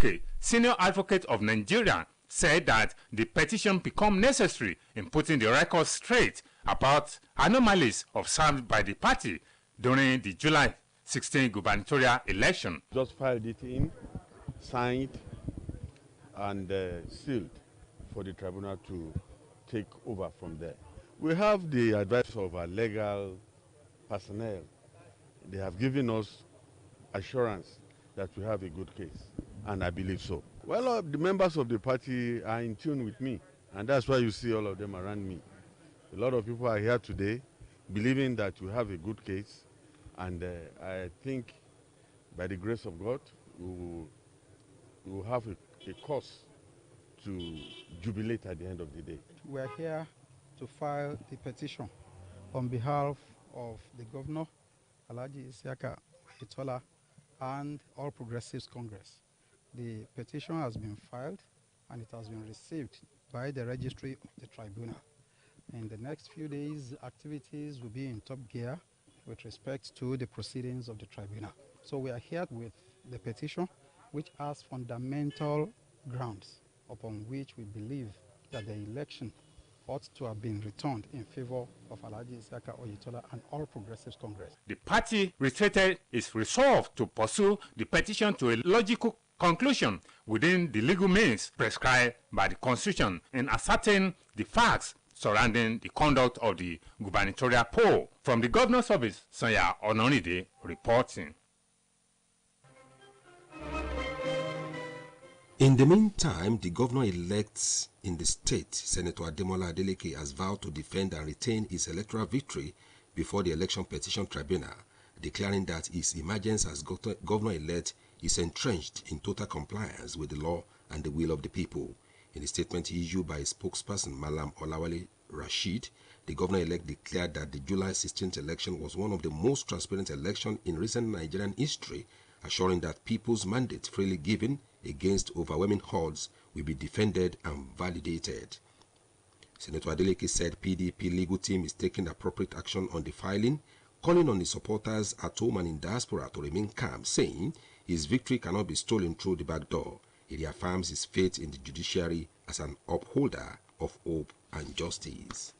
Adeleke, senior advocate of Nigeria, said that the petition become necessary in putting the record straight about anomalies observed by the party during the July 16 gubernatorial election. Just filed it in, signed, and sealed for the tribunal to take over from there. We have the advice of our legal personnel. They have given us assurance that we have a good case, and I believe so. Well, the members of the party are in tune with me, and that's why you see all of them around me. A lot of people are here today believing that we have a good case, and I think by the grace of God, we will have a cause to jubilate at the end of the day. We are here to file the petition on behalf of the governor, Alhaji Isiaka Oyetola, and All Progressives Congress. The petition has been filed and it has been received by the registry of the tribunal. In the next few days, activities will be in top gear with respect to the proceedings of the tribunal. So we are here with the petition, which has fundamental grounds upon which we believe that the election ought to have been returned in favor of Alhaji Isiaka Oyetola and All Progressives Congress. The party reiterated its resolve to pursue the petition to a logical conclusion within the legal means prescribed by the Constitution in ascertaining the facts surrounding the conduct of the gubernatorial poll. From the governor's office, Sanya Ononide reporting. In the meantime, the governor-elect in the state, Senator Ademola Adeleke, has vowed to defend and retain his electoral victory before the Election Petition Tribunal, declaring that his emergence as governor-elect is entrenched in total compliance with the law and the will of the people. In a statement issued by his spokesperson, Malam Olawale Rashid, the governor-elect declared that the July 16th election was one of the most transparent elections in recent Nigerian history, assuring that people's mandate freely given against overwhelming odds will be defended and validated. Senator Adeleke said PDP legal team is taking appropriate action on the filing, calling on his supporters at home and in diaspora to remain calm, saying his victory cannot be stolen through the back door. He reaffirms his faith in the judiciary as an upholder of hope and justice.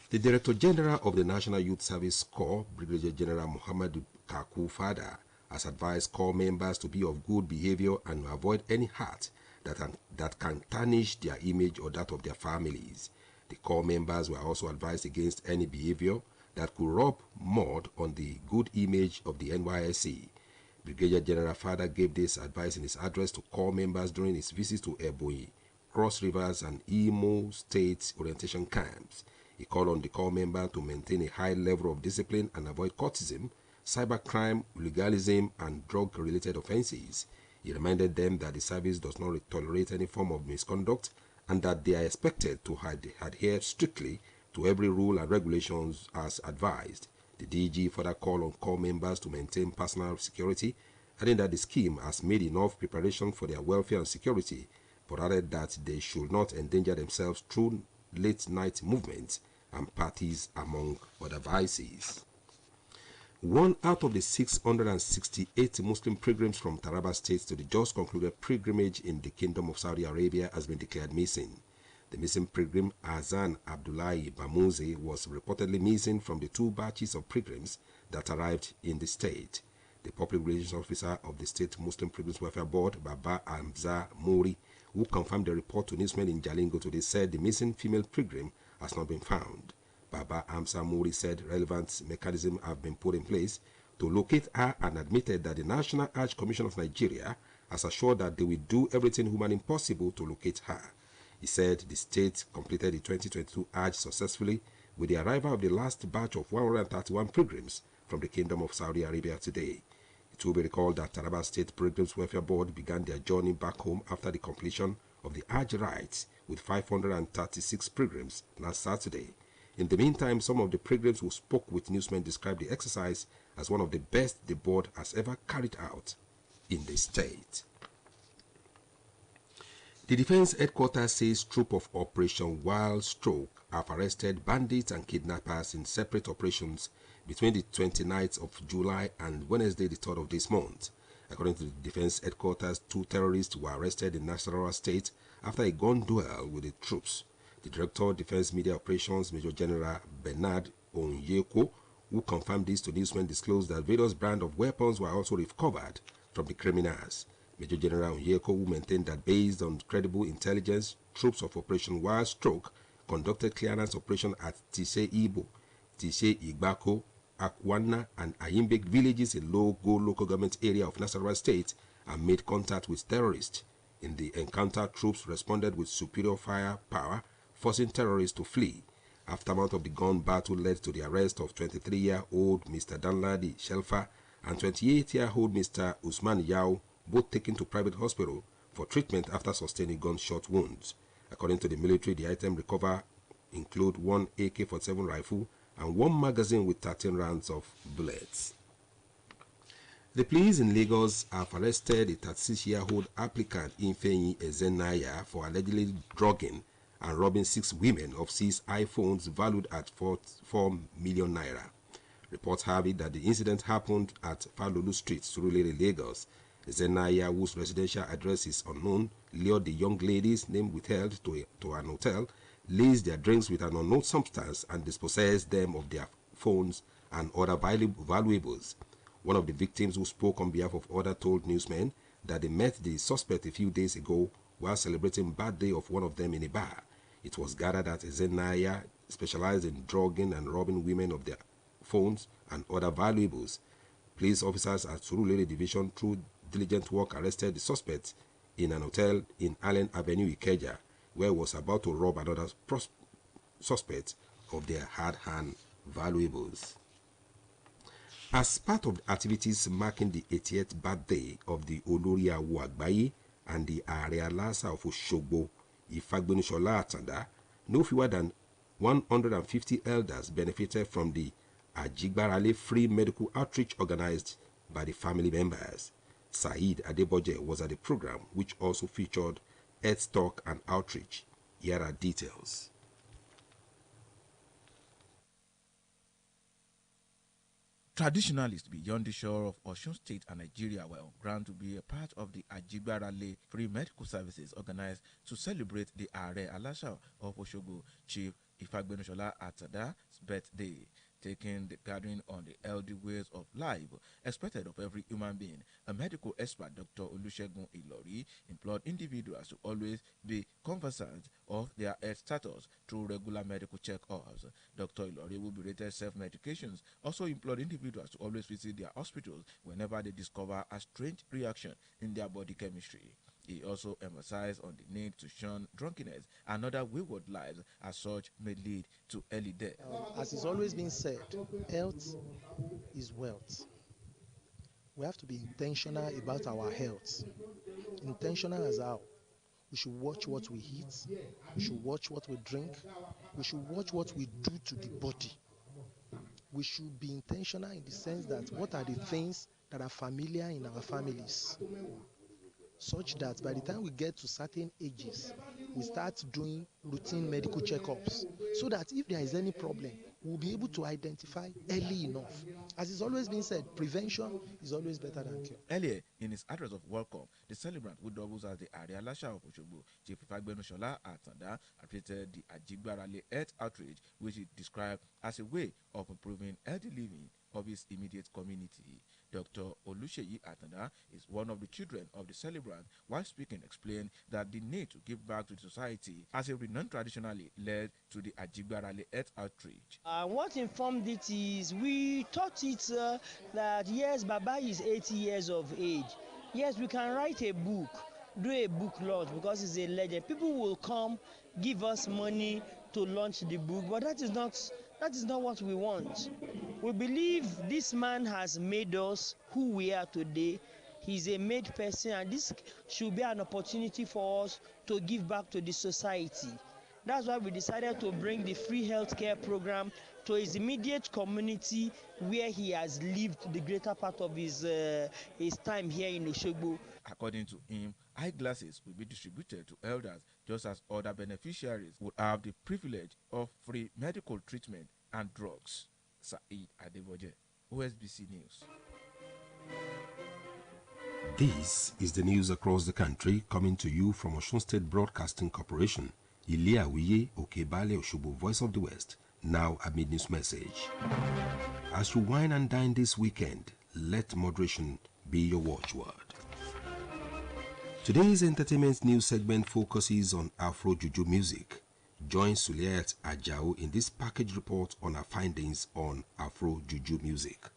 The Director General of the National Youth Service Corps, Brigadier General Muhammad Kaku Fada, has advised corps members to be of good behavior and avoid any hurt that can tarnish their image or that of their families. The corps members were also advised against any behavior that could rub mud on the good image of the NYSC. Brigadier General Fada gave this advice in his address to corps members during his visits to Ebonyi, Cross Rivers and Imo State orientation camps. He called on the corps member to maintain a high level of discipline and avoid courtism, cybercrime, legalism, and drug-related offenses. He reminded them that the service does not tolerate any form of misconduct and that they are expected to adhere strictly to every rule and regulations as advised. The DG further called on corps members to maintain personal security, adding that the scheme has made enough preparation for their welfare and security, but added that they should not endanger themselves through late-night movements and parties, among other vices. One out of the 668 Muslim pilgrims from Taraba State to the just concluded pilgrimage in the Kingdom of Saudi Arabia has been declared missing. The missing pilgrim, Azan Abdullahi Bamuzi, was reportedly missing from the two batches of pilgrims that arrived in the state. The public relations officer of the State Muslim Pilgrims Welfare Board, Baba Amza Mori, who confirmed the report to newsmen in Jalingo today, said the missing female pilgrim has not been found. Baba Amza Mori said relevant mechanisms have been put in place to locate her and admitted that the National Hajj Commission of Nigeria has assured that they will do everything humanly possible to locate her. He said the state completed the 2022 Hajj successfully with the arrival of the last batch of 131 pilgrims from the Kingdom of Saudi Arabia today. It will be recalled that Taraba State Pilgrims Welfare Board began their journey back home after the completion of the Hajj rites with 536 pilgrims last Saturday. In the meantime, some of the pilgrims who spoke with newsmen described the exercise as one of the best the board has ever carried out in the state. The Defense Headquarters says troops of Operation Wild Stroke have arrested bandits and kidnappers in separate operations between the 29th of July and Wednesday, the 3rd of this month. According to the defense headquarters, 2 terrorists were arrested in Nasarawa State after a gun duel with the troops. The Director of Defense Media Operations, Major General Bernard Onyeko, who confirmed this to newsmen, disclosed that various brands of weapons were also recovered from the criminals. Major General Onyeko, who maintained that based on credible intelligence, troops of Operation Wild Stroke conducted clearance operation at Tise Ibo, Tise Igbako, Akwana, and Ayimbek villages in Logo local government area of Nasarawa State and made contact with terrorists. In the encounter, troops responded with superior firepower, forcing terrorists to flee. Aftermath of the gun battle led to the arrest of 23-year-old Mr. Danladi Shelfa and 28-year-old Mr. Usman Yao, both taken to private hospital for treatment after sustaining gunshot wounds. According to the military, the item recovered include 1 AK-47 rifle and 1 magazine with 13 rounds of bullets. The police in Lagos have arrested a 36-year-old applicant Ifeanyi Ezenaya for allegedly drugging and robbing 6 women of 6 iPhones valued at 4 million naira. Reports have it that the incident happened at Falolu Street, Surulere, Lagos. Ezenaya, whose residential address is unknown, lured the young ladies named withheld to an hotel, laced their drinks with an unknown substance, and dispossessed them of their phones and other valuables. One of the victims, who spoke on behalf of others, told newsmen that they met the suspect a few days ago while celebrating birthday of one of them in a bar. It was gathered that Ezenaya specialized in drugging and robbing women of their phones and other valuables. Police officers at Surulere Division, through diligent work, arrested the suspect in an hotel in Allen Avenue, Ikeja, where he was about to rob another suspect of their hard-earned valuables. As part of the activities marking the 80th birthday of the Olori Awo Agbaye and the Are Alasa of Osogbo, Ifagbenishola Atanda, no fewer than 150 elders benefited from the Ajigbarale free medical outreach organized by the family members. Saeed Adeboje was at the program, which also featured health talk and outreach. Here are details. Traditionalists beyond the shore of Osun State and Nigeria were on ground to be a part of the Ajigbarale free medical services organized to celebrate the Are Alasha of Osogbo, Chief Ifagbenishola Atada's birthday, taking the gathering on the healthy ways of life expected of every human being. A medical expert, Dr. Olusegun Ilori, implored individuals to always be conversant of their health status through regular medical check-ups. Dr. Ilori, who berated self-medications, also implored individuals to always visit their hospitals whenever they discover a strange reaction in their body chemistry. He also emphasized on the need to shun drunkenness and other wayward lives, as such may lead to early death. As it's always been said, health is wealth. We have to be intentional about our health. Intentional as how? We should watch what we eat, we should watch what we drink, we should watch what we do to the body. We should be intentional in the sense that what are the things that are familiar in our families, such that by the time we get to certain ages, we start doing routine medical checkups, so that if there is any problem, we'll be able to identify early enough. As it's always been said, prevention is always better than cure. Earlier, in his address of welcome, the celebrant, who doubles as the Are Alasha of Osogbo, Chief Ifagbenishola Atanda, appreciated the Ajigbarale Health Outreach, which he described as a way of improving healthy living of his immediate community. Dr. Oluseyi Atanda is one of the children of the celebrant. While speaking, explained that the need to give back to the society as a renowned traditionally led to the Ajigbarale Health Outreach. What informed it is we thought it that yes, Baba is 80 years of age. Yes, we can write a book, do a book launch because he's a legend. People will come, give us money to launch the book, but that is not what we want. We believe this man has made us who we are today. He's a made person, and this should be an opportunity for us to give back to the society. That's why we decided to bring the free healthcare program to his immediate community, where he has lived the greater part of his time here in Osogbo. According to him, eyeglasses will be distributed to elders, just as other beneficiaries would have the privilege of free medical treatment and drugs. Saeed Adeboje, OSBC News. This is the news across the country coming to you from Osun State Broadcasting Corporation. Ile-Awiye Okebale Oshobo, Voice of the West. Now a mid-news message. As you wine and dine this weekend, let moderation be your watchword. Today's entertainment news segment focuses on Afro Juju music. Join Suliat Ajao in this package report on our findings on Afro Juju music.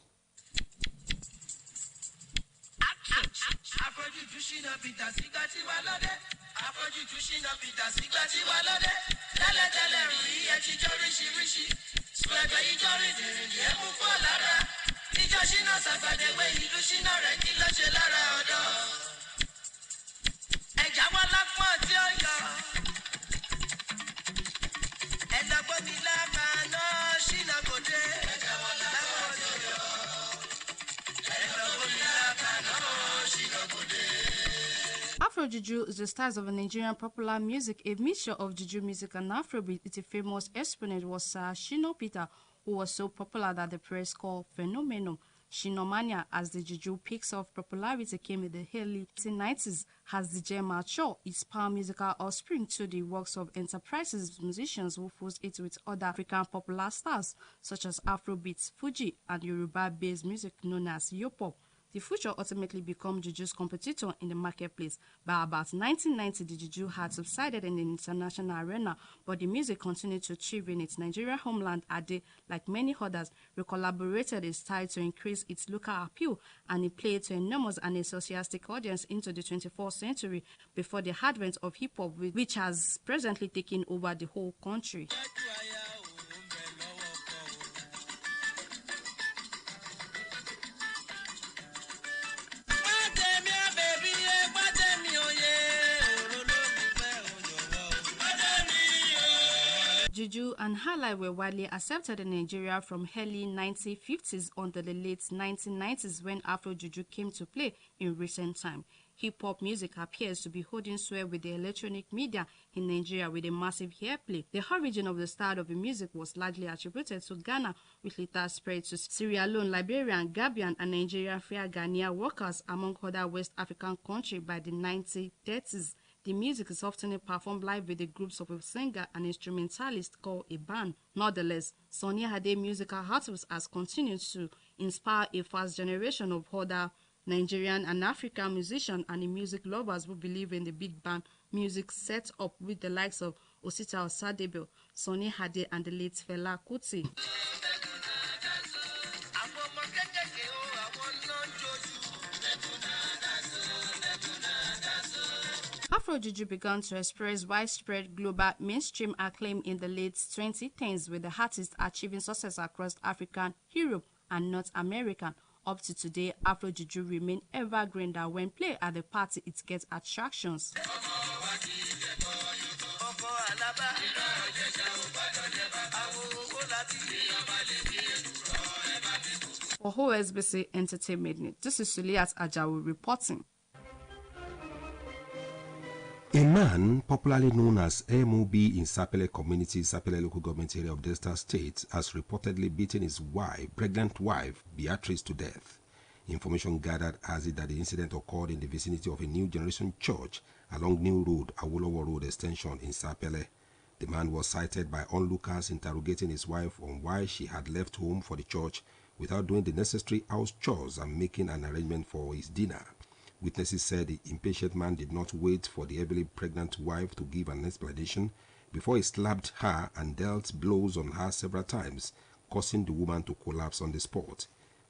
Afro Juju is the style of a Nigerian popular music, a mixture of Juju music and Afrobeat. Its famous exponent was Shino Peter, who was so popular that the press called phenomenon Shinomania. As the Juju peaks of popularity came in the early 1990s, as the DJ matured, its power musical offspring to the works of enterprises musicians who fused it with other African popular styles such as Afrobeats, Fuji, and Yoruba-based music known as Yopop. The future ultimately became Juju's competitor in the marketplace. By about 1990, the Juju had subsided in the international arena, but the music continued to thrive in its Nigeria homeland. Ade, like many others, recollaborated its style to increase its local appeal, and it played to enormous and enthusiastic audience into the 24th century before the advent of hip-hop, which has presently taken over the whole country. Juju and highlight were widely accepted in Nigeria from early 1950s until the late 1990s when Afro Juju came to play in recent time. Hip-hop music appears to be holding sway with the electronic media in Nigeria with a massive airplay. The origin of the style of the music was largely attributed to Ghana, which later spread to Sierra Leone, Liberia, Gambian, and Nigerian Fair Ghanaian workers, among other West African countries by the 1930s. The music is often performed live with the groups of a singer and instrumentalist called a band. Nonetheless, Sunny Ade musical artists has continued to inspire a fast generation of other Nigerian and African musicians and the music lovers who believe in the big band music set up with the likes of Osita Osadebe, Sunny Ade, and the late Fela Kuti. Afro Juju began to express widespread global mainstream acclaim in the late 2010s, with the artist achieving success across Africa, Europe, and North America. Up to today, Afro Juju remain evergreen that when played at the party, it gets attractions. For OSBC Entertainment, this is Suliat Ajao reporting. A man popularly known as MOB in Sapele Community, Sapele Local Government Area of Delta State, has reportedly beaten his pregnant wife, Beatrice, to death. Information gathered has it that the incident occurred in the vicinity of a New Generation Church along New Road, Awolowo Road Extension in Sapele. The man was cited by onlookers interrogating his wife on why she had left home for the church without doing the necessary house chores and making an arrangement for his dinner. Witnesses said the impatient man did not wait for the heavily pregnant wife to give an explanation before he slapped her and dealt blows on her several times, causing the woman to collapse on the spot.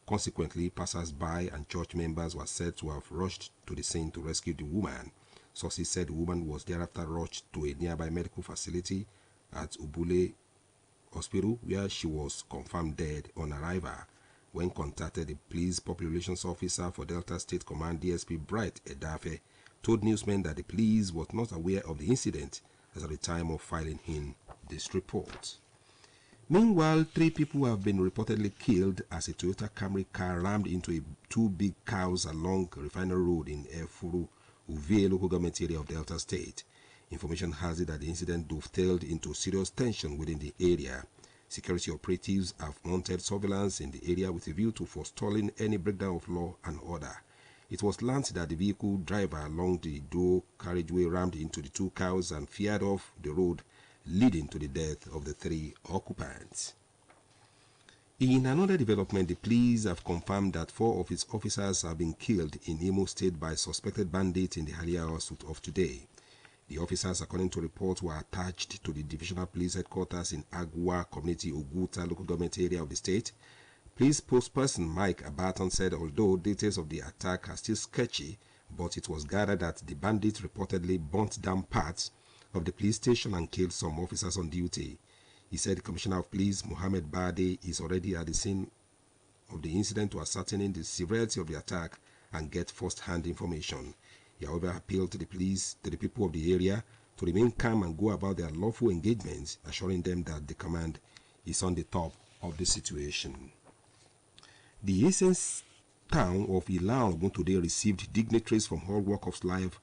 Consequently, passers-by and church members were said to have rushed to the scene to rescue the woman. Sources said the woman was thereafter rushed to a nearby medical facility at Ubule Hospital, where she was confirmed dead on arrival. When contacted, the police public relations officer for Delta State Command DSP Bright Edafe told newsmen that the police was not aware of the incident as at the time of filing in this report. Meanwhile, 3 people have been reportedly killed as a Toyota Camry car rammed into 2 big cows along Refinery Road in Efuru, Uvie local government area of Delta State. Information has it that the incident dovetailed into serious tension within the area. Security operatives have mounted surveillance in the area with a view to forestalling any breakdown of law and order. It was learnt that the vehicle driver along the dual carriageway rammed into the 2 cows and veered off the road, leading to the death of the 3 occupants. In another development, the police have confirmed that 4 of its officers have been killed in Imo State by suspected bandits in the early hours of today. The officers, according to reports, were attached to the Divisional Police Headquarters in Agua Community, Oguta local government area of the state. Police spokesperson Mike Abaton said although details of the attack are still sketchy, but it was gathered that the bandits reportedly burnt down parts of the police station and killed some officers on duty. He said the Commissioner of Police, Mohammed Bade, is already at the scene of the incident to ascertain the severity of the attack and get first-hand information. He, however, appealed to the people of the area to remain calm and go about their lawful engagements, assuring them that the command is on the top of the situation. The Essence town of Ilan today received dignitaries from all walks of life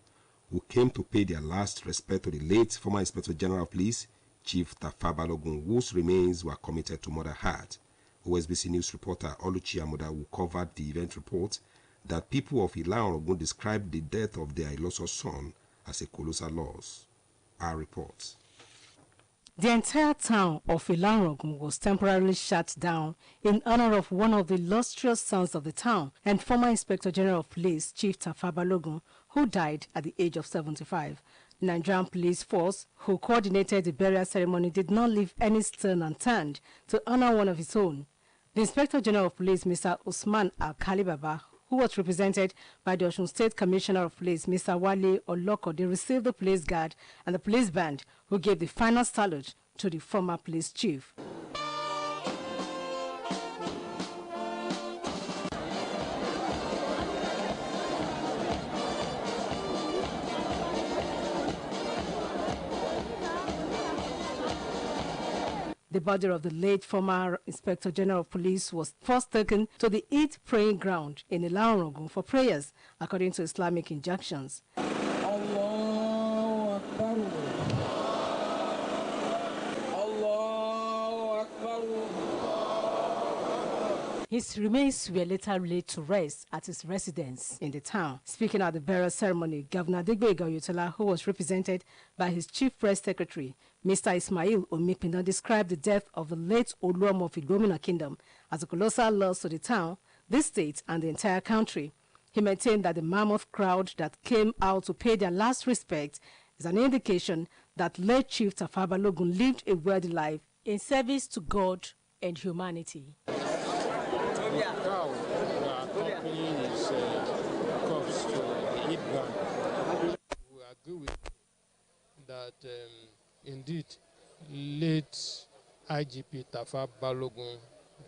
who came to pay their last respect to the late former Inspector General of Police, Chief Tafa Balogun, whose remains were committed to Mother Heart. OSBC News reporter Oluchi Amuda, who covered the event, report that people of Ilan described the death of their illustrious son as a colossal loss. Our report. The entire town of Ilanrogun was temporarily shut down in honor of one of the illustrious sons of the town and former Inspector General of Police, Chief Tafa Balogun, who died at the age of 75. The Nigerian Police Force, who coordinated the burial ceremony, did not leave any stone unturned to honor one of his own. The Inspector General of Police, Mr. Usman Al-Kalibaba, who was represented by the Osun State Commissioner of Police, Mr. Wale Olokode, received the police guard and the police band, who gave the final salute to the former police chief. The body of the late former Inspector General of Police was first taken to the Eid praying ground in Ilanrogun for prayers, according to Islamic injunctions. Allahu Akbar. Allahu Akbar. His remains were later laid to rest at his residence in the town. Speaking at the burial ceremony, Governor Adegbega Oyetola, who was represented by his chief press secretary, Mr. Ismail Omipina, described the death of the late Oluomo of Igomina Kingdom as a colossal loss to the town, this state, and the entire country. He maintained that the mammoth crowd that came out to pay their last respect is an indication that late Chief Tafa Balogun lived a worthy life in service to God and humanity. The cow accompanying his corpse to the Eid ground. We agree with that. Indeed, late IGP Tafa Balogun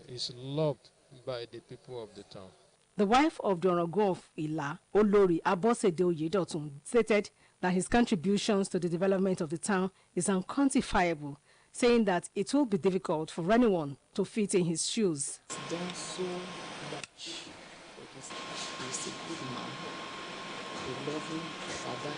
is loved by the people of the town. The wife of the Onogun of Ila, Olori Abosede Oyedotun, stated that his contributions to the development of the town is unquantifiable, saying that it will be difficult for anyone to fit in his shoes. He's done so much for this town. He's a good man, a loving father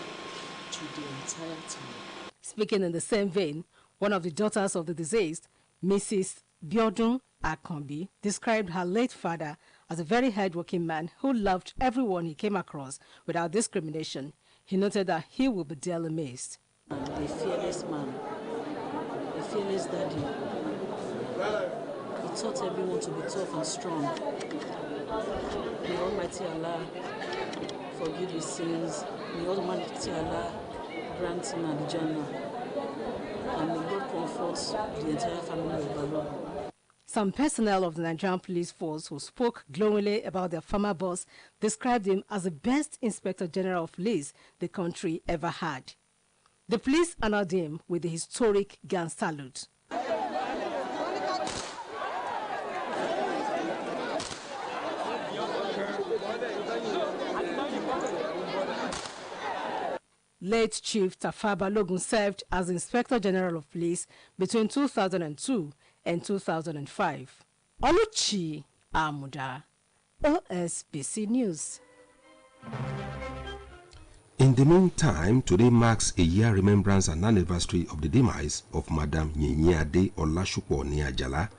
to the entire town. Speaking in the same vein, one of the daughters of the deceased, Mrs. Biodun Akambi, described her late father as a very hardworking man who loved everyone he came across without discrimination. He noted that he will be dearly missed. A fearless man, a fearless daddy. He taught everyone to be tough and strong. May Almighty Allah forgive his sins. May Almighty Allah grant him at the Jannah, and may God comfort the entire family of Balogun. Some personnel of the Nigerian Police Force who spoke glowingly about their former boss described him as the best Inspector General of Police the country ever had. The police honored him with the historic gun salute. Late Chief Tafa Balogun served as Inspector General of Police between 2002 and 2005. Oluchi Amuda, OSBC News. In the meantime, today marks a year remembrance and anniversary of the demise of Madam Nyenyeade Olashupo Niajala.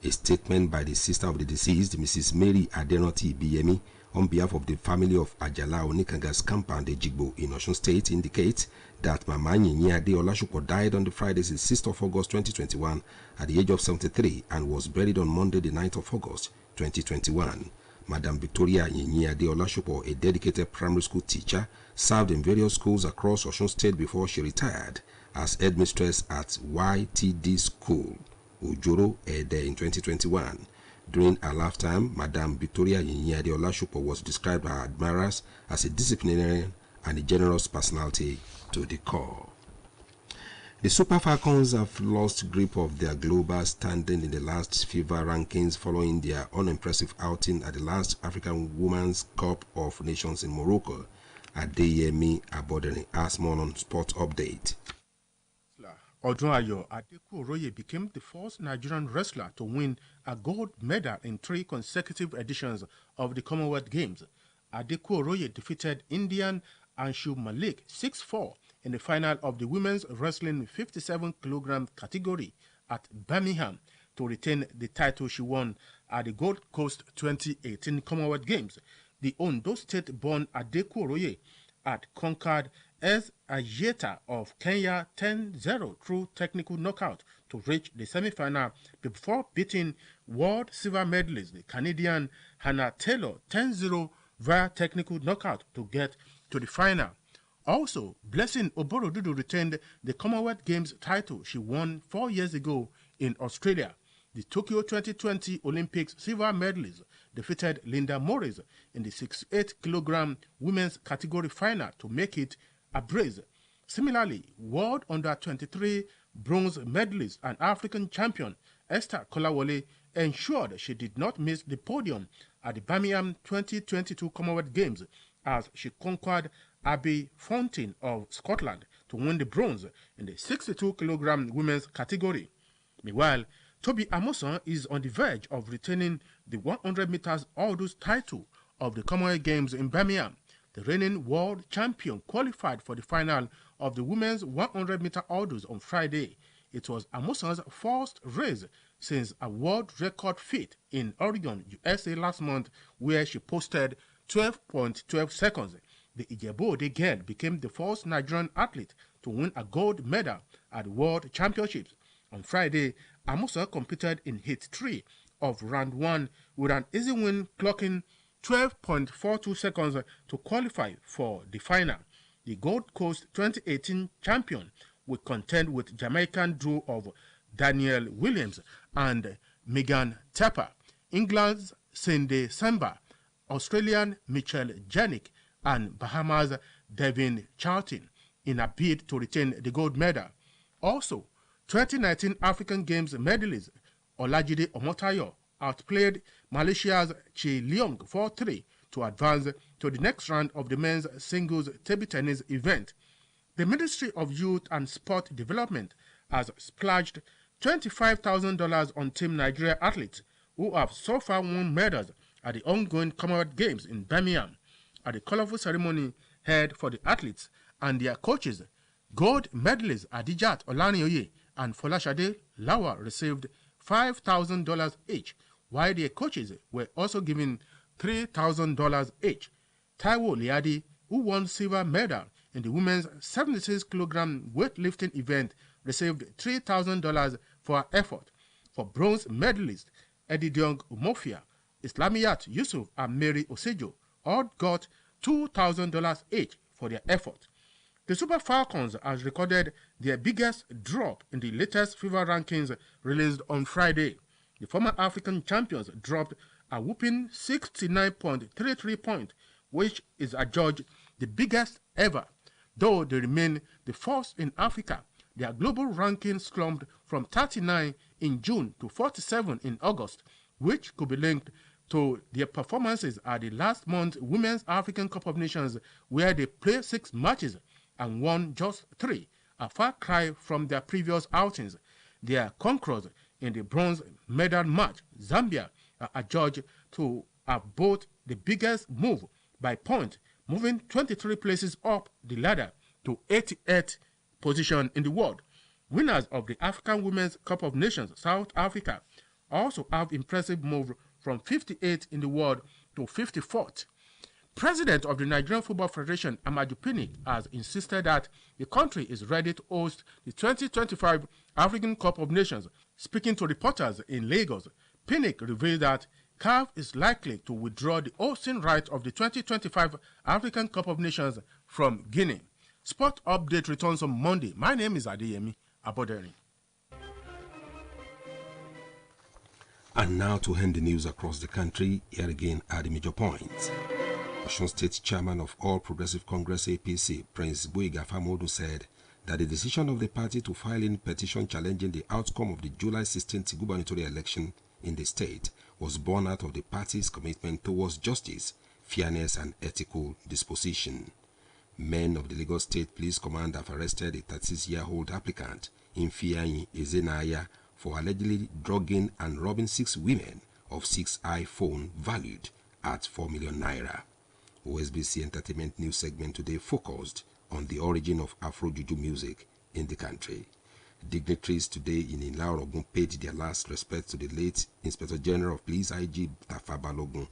A statement by the sister of the deceased, Mrs. Mary Adenoti Biyemi, on behalf of the family of Ajala Onikanga's compound Ejigbo in Osun State indicate that Mama Nyinyade Olashupo died on the Friday, 6th of August 2021 at the age of 73 and was buried on Monday, the 9th of August 2021. Madam Victoria Nyinyade Olashupo, a dedicated primary school teacher, served in various schools across Osun State before she retired as headmistress at YTD School, Ojoro, Ede in 2021. During her lifetime, Madam Victoria Nyinyade Olashupo was described by her admirers as a disciplinarian and a generous personality to the core. The Super Falcons have lost grip of their global standing in the last FIFA rankings following their unimpressive outing at the last African Women's Cup of Nations in Morocco. Adeyemi Abodeni has more on Sport Update. Odunayo Adeku-Oroye became the first Nigerian wrestler to win a gold medal in 3 consecutive editions of the Commonwealth Games. Adeku-Oroye defeated Indian Anshu Malik 6-4 in the final of the women's wrestling 57-kilogram category at Birmingham to retain the title she won at the Gold Coast 2018 Commonwealth Games. The Ondo State-born Adeku-Oroye had conquered Ez Ajeta of Kenya 10-0 through technical knockout to reach the semi-final before beating world silver medalist the Canadian Hannah Taylor 10-0 via technical knockout to get to the final. Also, Blessing Oborodudu retained the Commonwealth Games title she won 4 years ago in Australia. The Tokyo 2020 Olympics silver medalist defeated Linda Morris in the 68-kilogram women's category final to make it a brace. Similarly, World Under-23 bronze medalist and African champion Esther Kolawole ensured she did not miss the podium at the Birmingham 2022 Commonwealth Games as she conquered Abby Fontaine of Scotland to win the bronze in the 62-kilogram women's category. Meanwhile, Toby Amoson is on the verge of retaining the 100 meters hurdles title of the Commonwealth Games in Birmingham. The reigning world champion qualified for the final of the women's 100-meter hurdles on Friday. It was Amoson's first race since a world record feat in Oregon, USA last month, where she posted 12.12 seconds. The Ijebu-Ode girl became the first Nigerian athlete to win a gold medal at the World Championships. On Friday, Amoson competed in Heat 3 of Round 1 with an easy win clocking 12.42 seconds to qualify for the final. The Gold Coast 2018 champion will contend with Jamaican duo of Daniel Williams and Megan Tapper, England's Cindy Samba, Australian Michelle Janik, and Bahamas' Devin Charlton in a bid to retain the gold medal. Also, 2019 African Games medalist Olajide Omotayo outplayed Malaysia's Chi Leong 4-3 to advance to the next round of the men's singles table tennis event. The Ministry of Youth and Sport Development has splashed $25,000 on Team Nigeria athletes who have so far won medals at the ongoing Commonwealth Games in Birmingham. At the colorful ceremony held for the athletes and their coaches, gold medalists Adijat Olanioye and Folashade Lawa received $5,000 each, while their coaches were also given $3,000 each. Taiwo Liadi, who won silver medal in the women's 76-kilogram weightlifting event, received $3,000 for her effort. For bronze medalist Edidiong Umofia, Islamiyat Yusuf and Mary Osejo all got $2,000 each for their effort. The Super Falcons has recorded their biggest drop in the latest FIFA rankings released on Friday. The former African champions dropped a whopping 69.33 points, which is adjudged the biggest ever. Though they remain the first in Africa, their global ranking slumped from 39 in June to 47 in August, which could be linked to their performances at the last month's Women's African Cup of Nations, where they played 6 matches and won just 3, a far cry from their previous outings. Their conquerors in the bronze medal match, Zambia, are adjudged to have both the biggest move by point, moving 23 places up the ladder to 88th position in the world. Winners of the African Women's Cup of Nations, South Africa, also have impressive move from 58th in the world to 54th. President of the Nigerian Football Federation, Amaju Pinnick, has insisted that the country is ready to host the 2025 African Cup of Nations. Speaking to reporters in Lagos, Pinnick revealed that CAF is likely to withdraw the hosting right of the 2025 African Cup of Nations from Guinea. Sport Update returns on Monday. My name is Adeyemi Aboderi. And now to end the news across the country, here again are the major points. Osun State Chairman of All Progressive Congress APC, Prince Boyega Famodu, said that the decision of the party to file in petition challenging the outcome of the July 16th gubernatorial election in the state was born out of the party's commitment towards justice, fairness and ethical disposition. Men of the Lagos State Police Command have arrested a 36-year-old applicant, Infianyi Ezenaya, for allegedly drugging and robbing 6 women of 6 iPhones valued at 4 million naira. OSBC Entertainment News segment today focused on the origin of Afro-Juju music in the country. Dignitaries today in Ilaorogun paid their last respect to the late Inspector General of Police IG Tafa Balogun,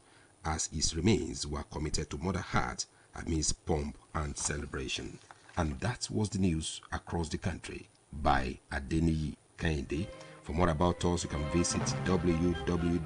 as his remains were committed to Mother Heart amidst pomp and celebration. And that was the news across the country by Adeniyi Kehinde. For more about us, you can visit www.osbcng.org.